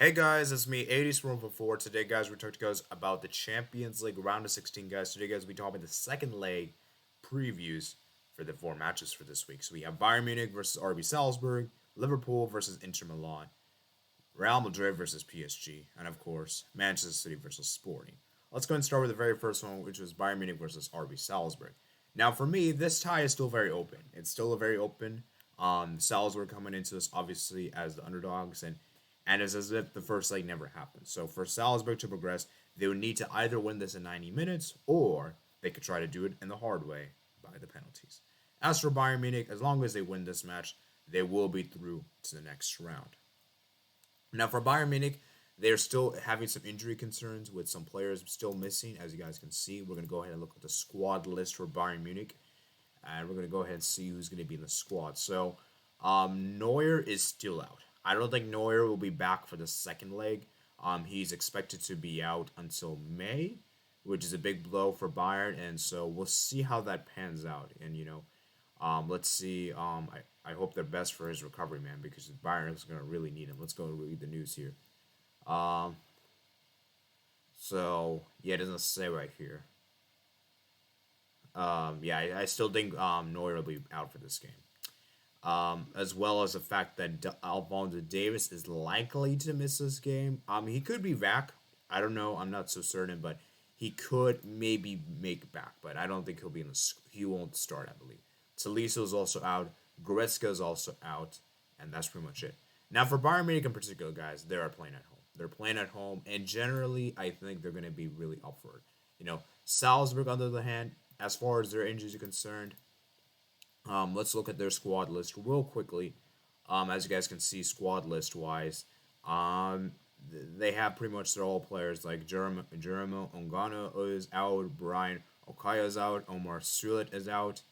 Hey guys, it's me, 80s from before. Today, guys, we're talking to guys about the Champions League round of 16, guys. Today, guys, we talk about the second leg previews for the four matches for this week. So we have Bayern Munich versus RB Salzburg, Liverpool versus Inter Milan, Real Madrid versus PSG, and of course, Manchester City versus Sporting. Let's go and start with the very first one, which was Bayern Munich versus RB Salzburg. Now, for me, this tie is still very open. It's still a very open. Salzburg coming into this obviously as the underdogs, and it's as if the first leg never happened. So for Salzburg to progress, they would need to either win this in 90 minutes or they could try to do it in the hard way by the penalties. As for Bayern Munich, as long as they win this match, they will be through to the next round. Now for Bayern Munich, they're still having some injury concerns with some players still missing. As you guys can see, we're going to go ahead and look at the squad list for Bayern Munich, and we're going to go ahead and see who's going to be in the squad. So Neuer is still out. I don't think Neuer will be back for the second leg. He's expected to be out until May, which is a big blow for Bayern, and so we'll see how that pans out. And let's see. I hope they're best for his recovery, man, because Bayern is going to really need him. Let's go read the news here. Um, so yeah, it doesn't say right here. Yeah, I still think Neuer will be out for this game. As well as the fact that Alfonso Davis is likely to miss this game. He could be back. I don't know. I'm not so certain, but he could maybe make it back. But I don't think he'll be in the. He won't start, I believe. Tolisso is also out. Goretzka is also out, and that's pretty much it. Now for Bayern Munich in particular, guys, they are playing at home. They're playing at home, and generally, I think they're going to be really up for it. Salzburg, on the other hand, as far as their injuries are concerned, let's look at their squad list real quickly. As you guys can see, squad list wise, they have pretty much their all players like Jeremy Ongano is out, Brian Okaya is out, Omar Sulet is out,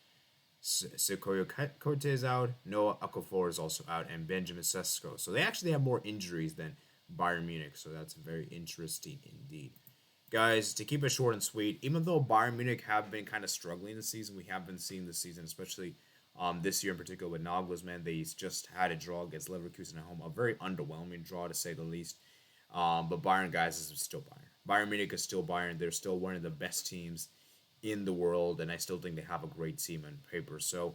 Sekoyo Kote is out, Noah Okafor is also out, and Benjamin Sesko. So they actually have more injuries than Bayern Munich, so that's very interesting indeed. Guys, to keep it short and sweet, even though Bayern Munich have been kind of struggling this season, we have been seeing this season, especially this year in particular with Nagelsmann, they just had a draw against Leverkusen at home, a very underwhelming draw to say the least. But Bayern, guys, is still Bayern. Bayern Munich is still Bayern. They're still one of the best teams in the world, and I still think they have a great team on paper. So,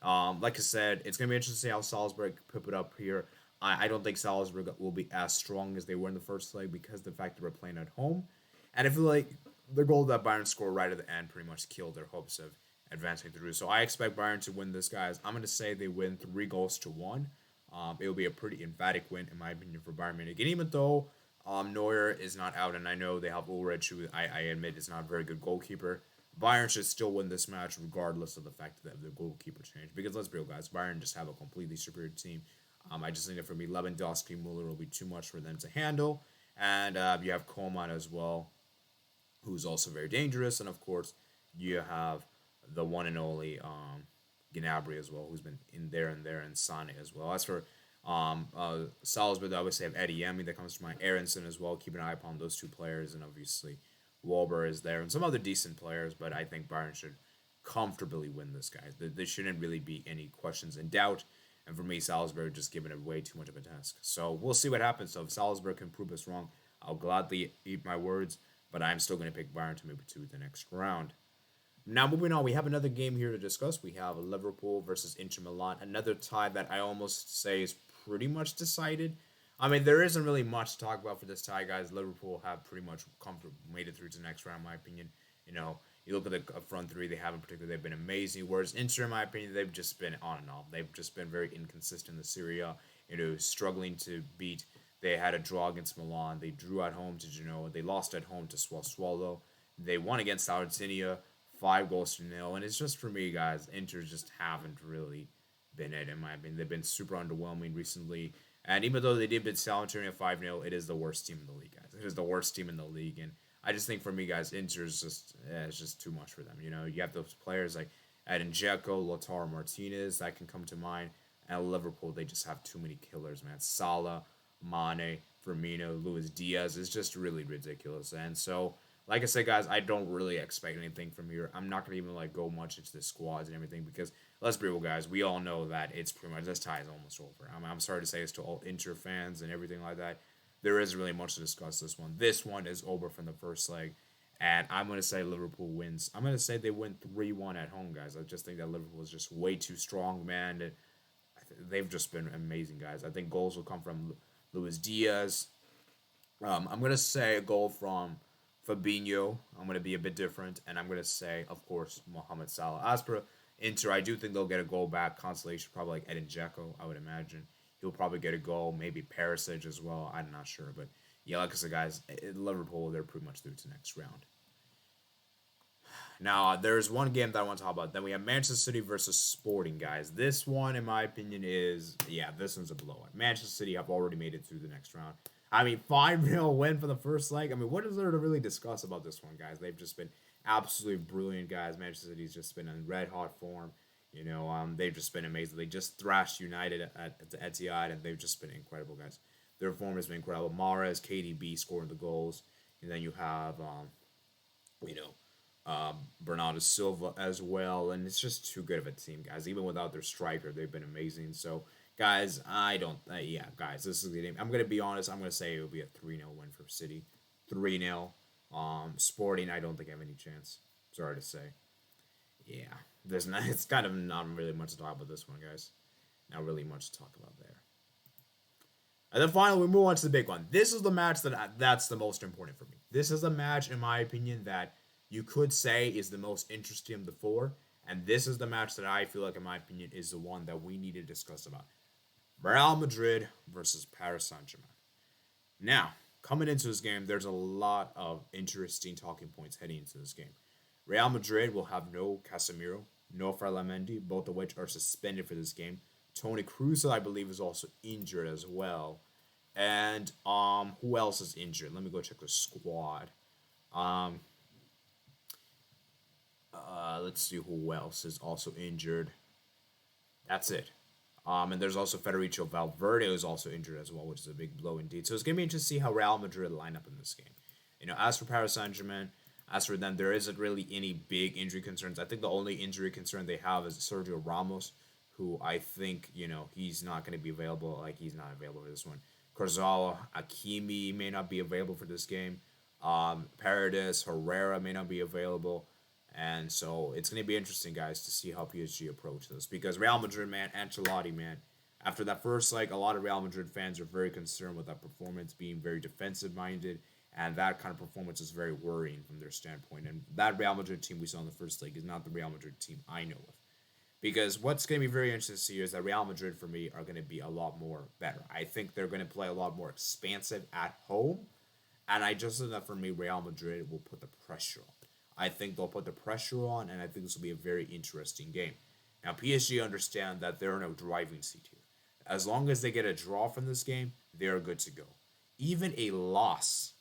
like I said, it's going to be interesting to see how Salzburg pip it up here. I don't think Salzburg will be as strong as they were in the first leg because of the fact that we're playing at home. And I feel like the goal that Bayern scored right at the end pretty much killed their hopes of advancing through. So I expect Bayern to win this, guys. I'm going to say they win 3-1. It will be a pretty emphatic win, in my opinion, for Bayern Munich. And even though Neuer is not out, and I know they have Ulrich, who I admit is not a very good goalkeeper, Bayern should still win this match regardless of the fact that the goalkeeper changed. Because let's be real, guys, Bayern just have a completely superior team. I just think that for me, Lewandowski, Muller will be too much for them to handle. And you have Coman as well, who's also very dangerous. And of course, you have the one and only Gnabry as well, who's been in there, and Sane as well. As for Salzburg, I would say have Eddie Yemi that comes to mind, Aronson as well. Keep an eye upon those two players, and obviously Walber is there, and some other decent players. But I think Bayern should comfortably win this, guys. There shouldn't really be any questions in doubt. And for me, Salzburg just giving it way too much of a task. So we'll see what happens. So if Salzburg can prove us wrong, I'll gladly eat my words. But I'm still going to pick Bayern to move to the next round. Now, moving on, we have another game here to discuss. We have Liverpool versus Inter Milan, another tie that I almost say is pretty much decided. I mean, there isn't really much to talk about for this tie, guys. Liverpool have pretty much made it through to the next round, in my opinion. You look at the front three, they haven't particularly, they've been amazing. Whereas Inter, in my opinion, they've just been on and off. They've just been very inconsistent in the Serie A, struggling to beat. They had a draw against Milan. They drew at home to Genoa. They lost at home to Sassuolo. They won against Sardinia, 5-0. And it's just, for me, guys, Inter just haven't really been it, in my opinion. They've been super underwhelming recently. And even though they did beat Salernitana 5-0, it is the worst team in the league, guys. It is the worst team in the league. And I just think, for me, guys, Inter is it's just too much for them. You have those players like Edin Dzeko, Lautaro Martinez that can come to mind. And Liverpool, they just have too many killers, man. Salah, Mane, Firmino, Luis Diaz is just really ridiculous. And so, like I said, guys, I don't really expect anything from here. I'm not gonna even go much into the squads and everything because let's be real, guys. We all know that it's pretty much this tie is almost over. I'm sorry to say this to all Inter fans and everything like that. there isn't really much to discuss this one. This one is over from the first leg. And I'm going to say Liverpool wins. I'm going to say they win 3-1 at home, guys. I just think that Liverpool is just way too strong, man. They've just been amazing, guys. I think goals will come from Luis Diaz. I'm going to say a goal from Fabinho. I'm going to be a bit different. And I'm going to say, of course, Mohamed Salah. As per Inter, I do think they'll get a goal back. Consolation, probably like Edin Dzeko, I would imagine. He'll probably get a goal. Maybe Perisic as well. I'm not sure. But yeah, like I said, guys, Liverpool, they're pretty much through to the next round. Now, there's one game that I want to talk about. Then we have Manchester City versus Sporting, guys. This one, in my opinion, this one's a blowout. Manchester City have already made it through the next round. I mean, 5-0 win for the first leg. I mean, what is there to really discuss about this one, guys? They've just been absolutely brilliant, guys. Manchester City's just been in red-hot form. They've just been amazing. They just thrashed United at the Etihad, and they've just been incredible, guys. Their form has been incredible. Mahrez, KDB scoring the goals. And then you have, Bernardo Silva as well, and it's just too good of a team, guys. Even without their striker, they've been amazing. So, guys, guys, this is the game. I'm gonna be honest. I'm gonna say it'll be a 3-0 win for City, 3-0. Sporting, I don't think I have any chance. Sorry to say. Yeah, there's not. It's kind of not really much to talk about this one, guys. Not really much to talk about there. And then finally, we move on to the big one. This is the match that's the most important for me. This is a match, in my opinion, that you could say is the most interesting of the four. And this is the match that I feel like, in my opinion, is the one that we need to discuss about. Real Madrid versus Paris Saint-Germain. Now, coming into this game, there's a lot of interesting talking points heading into this game. Real Madrid will have no Casemiro, no Ferland, both of which are suspended for this game. Toni Kroos, I believe, is also injured as well. And who else is injured? Let me go check the squad. Let's see who else is also injured. That's it. And there's also Federico Valverde who's also injured as well, which is a big blow indeed. So it's gonna be interesting to see how Real Madrid line up in this game. As for Paris Saint-Germain, as for them, there isn't really any big injury concerns. I think the only injury concern they have is Sergio Ramos, who I think, he's not going to be available. Like, he's not available for this one. Kurzawa, Hakimi may not be available for this game. Paredes, Herrera may not be available. And so it's going to be interesting, guys, to see how PSG approach this. Because Real Madrid, man, Ancelotti, man, after that first leg, a lot of Real Madrid fans are very concerned with that performance being very defensive-minded. And that kind of performance is very worrying from their standpoint. And that Real Madrid team we saw in the first leg is not the Real Madrid team I know of. Because what's going to be very interesting to see is that Real Madrid, for me, are going to be a lot more better. I think they're going to play a lot more expansive at home. And I just think that, for me, Real Madrid will put the pressure on. I think they'll put the pressure on, and I think this will be a very interesting game. Now, PSG understand that they're in a driving seat here. As long as they get a draw from this game, they're good to go. Even a loss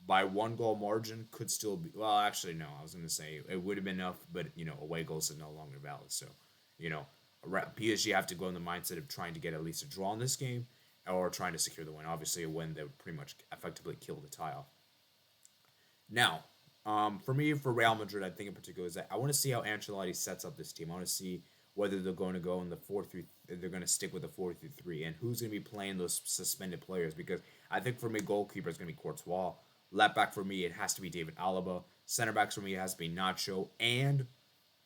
by 1-goal margin could still be, well, actually, no, I was going to say it would have been enough, but, away goals are no longer valid. So, PSG have to go in the mindset of trying to get at least a draw in this game or trying to secure the win. Obviously, a win that would pretty much effectively kill the tie off. Now, for me, for Real Madrid, I think in particular is that I want to see how Ancelotti sets up this team. I want to see whether they're going to go in the 4-3, they're going to stick with the 4-3-3, and who's going to be playing those suspended players. Because I think for me, goalkeeper is going to be Courtois. Left back for me, it has to be David Alaba. Center backs for me, it has to be Nacho and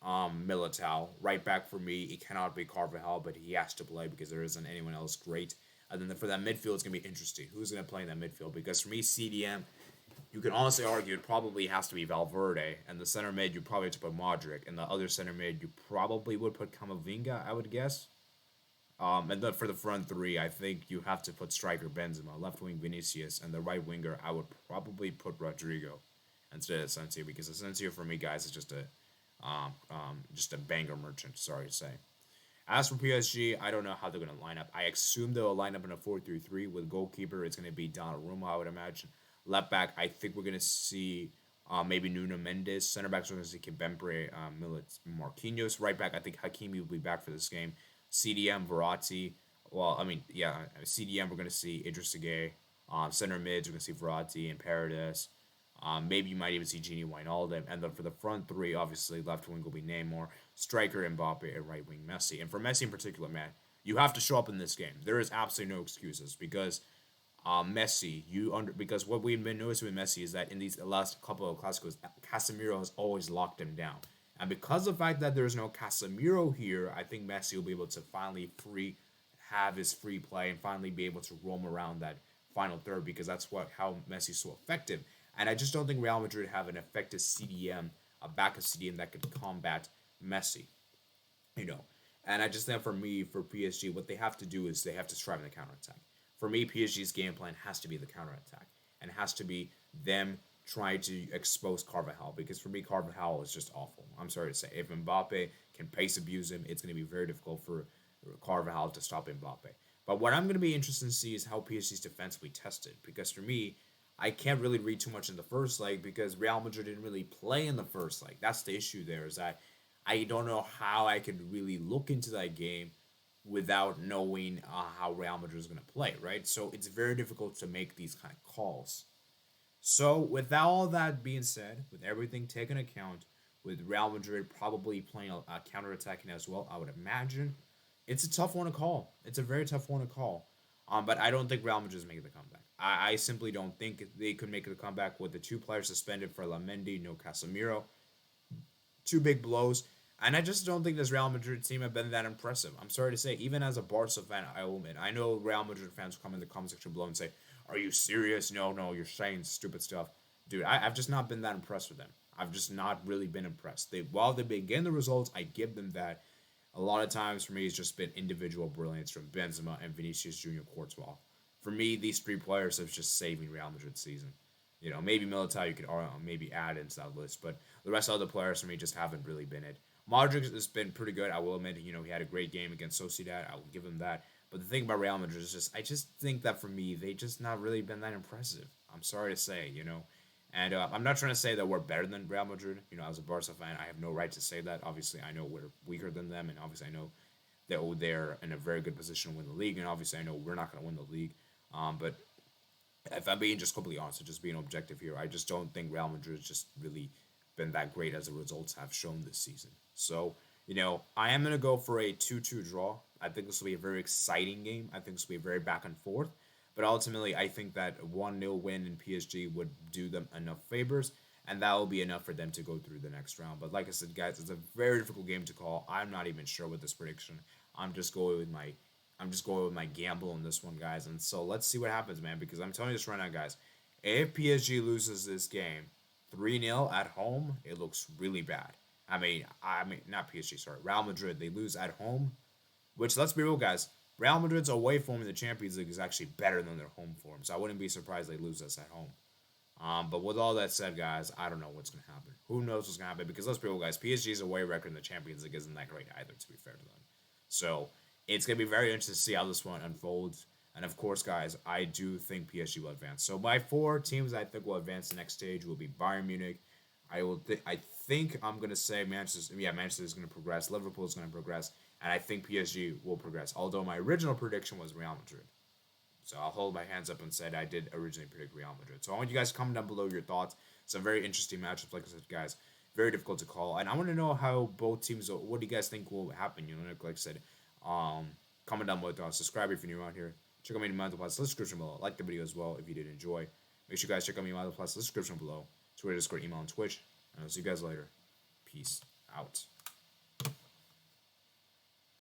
Militao. Right back for me, it cannot be Carvajal, but he has to play because there isn't anyone else great. And then for that midfield, it's going to be interesting. Who's going to play in that midfield? Because for me, CDM, you can honestly argue it probably has to be Valverde. And the center mid, you probably have to put Modric. And the other center mid, you probably would put Camavinga, I would guess. And then for the front three, I think you have to put striker Benzema, left wing Vinicius, and the right winger, I would probably put Rodrigo instead of Asensio, because Asensio for me, guys, is just a banger merchant. Sorry to say. As for PSG, I don't know how they're going to line up. I assume they'll line up in a 4-3-3 with goalkeeper. It's going to be Donnarumma, I would imagine. Left back, I think we're going to see maybe Nuno Mendes. Center backs, we're going to see Kibembre, Marquinhos. Right back, I think Hakimi will be back for this game. CDM, Verratti. CDM, we're going to see Idrissa Gueye. Center mids, we're going to see Verratti and Paredes. Maybe you might even see Gini Wijnaldum. And then for the front three, obviously, left wing will be Neymar, striker Mbappe, and right wing Messi. And for Messi in particular, man, you have to show up in this game. There is absolutely no excuses because Messi, because what we've been noticing with Messi is that in these last couple of Clásicos, Casemiro has always locked him down. And because of the fact that there's no Casemiro here, I think Messi will be able to finally have his free play and finally be able to roam around that final third because that's how Messi's so effective. And I just don't think Real Madrid have an effective CDM, a backup CDM that could combat Messi, you know. And I just think for PSG, what they have to do is they have to strive in the counter attack. For me, PSG's game plan has to be the counter attack and it has to be them trying to expose Carvajal because for me, Carvajal is just awful. I'm sorry to say. If Mbappe can pace abuse him, it's going to be very difficult for Carvajal to stop Mbappe. But what I'm going to be interested to see is how PSG's defense will be tested because for me, I can't really read too much in the first leg because Real Madrid didn't really play in the first leg. That's the issue there is that I don't know how I could really look into that game without knowing how Real Madrid is going to play, right? So it's very difficult to make these kind of calls. So, with all that being said, with everything taken account, with Real Madrid probably playing a counter-attacking as well, I would imagine it's a tough one to call. It's a very tough one to call. But I don't think Real Madrid is making the comeback. I simply don't think they could make the comeback with the two players suspended for Lamendi, no Casemiro. Two big blows. And I just don't think this Real Madrid team have been that impressive. I'm sorry to say, even as a Barca fan, I will admit, I know Real Madrid fans come in the comment section below and say, "Are you serious? No, no, you're saying stupid stuff." Dude, I've just not been that impressed with them. I've just not really been impressed. While they've been getting the results, I give them that. A lot of times for me, it's just been individual brilliance from Benzema and Vinicius Junior Courtois. For me, these three players have just saving Real Madrid's season. Maybe Militao you could maybe add into that list, but the rest of the players for me just haven't really been it. Modric has been pretty good. I will admit, he had a great game against Sociedad. I will give him that. But the thing about Real Madrid is I just think that for me, they just not really been that impressive. I'm sorry to say. And I'm not trying to say that we're better than Real Madrid. As a Barca fan, I have no right to say that. Obviously, I know we're weaker than them, and obviously, I know that they're in a very good position to win the league, and obviously, I know we're not going to win the league. But if I'm being just completely honest, and just being objective here, I just don't think Real Madrid has just really been that great as the results have shown this season. So, I am going to go for a 2-2 draw. I think this will be a very exciting game. I think this will be very back and forth. But ultimately, I think that 1-0 win in PSG would do them enough favors, and that will be enough for them to go through the next round. But like I said, guys, it's a very difficult game to call. I'm not even sure with this prediction. I'm just going with my gamble on this one, guys. And so let's see what happens, man. Because I'm telling you this right now, guys. If PSG loses this game 3-0 at home, it looks really bad. I mean, not PSG, sorry. Real Madrid, they lose at home, which, let's be real, guys. Real Madrid's away form in the Champions League is actually better than their home form, so I wouldn't be surprised they lose us at home. But with all that said, guys, I don't know what's going to happen. Who knows what's going to happen? Because let's be real, guys. PSG's away record in the Champions League isn't that great either, to be fair to them. So it's going to be very interesting to see how this one unfolds. And of course, guys, I do think PSG will advance. So my four teams I think will advance the next stage will be Bayern Munich. I think I'm gonna say Manchester. Yeah, Manchester is gonna progress. Liverpool is gonna progress, and I think PSG will progress. Although my original prediction was Real Madrid. So I'll hold my hands up and said I did originally predict Real Madrid. So I want you guys to comment down below your thoughts. Some very interesting matchups, like I said, guys. Very difficult to call, and I want to know how both teams. What do you guys think will happen? Like I said, comment down below. Subscribe if you're new out here. Check out my Email Plus description below. Like the video as well if you did enjoy. Make sure you guys check out my Email Plus description below. Twitter, Discord, email, and Twitch. And I'll see you guys later. Peace out.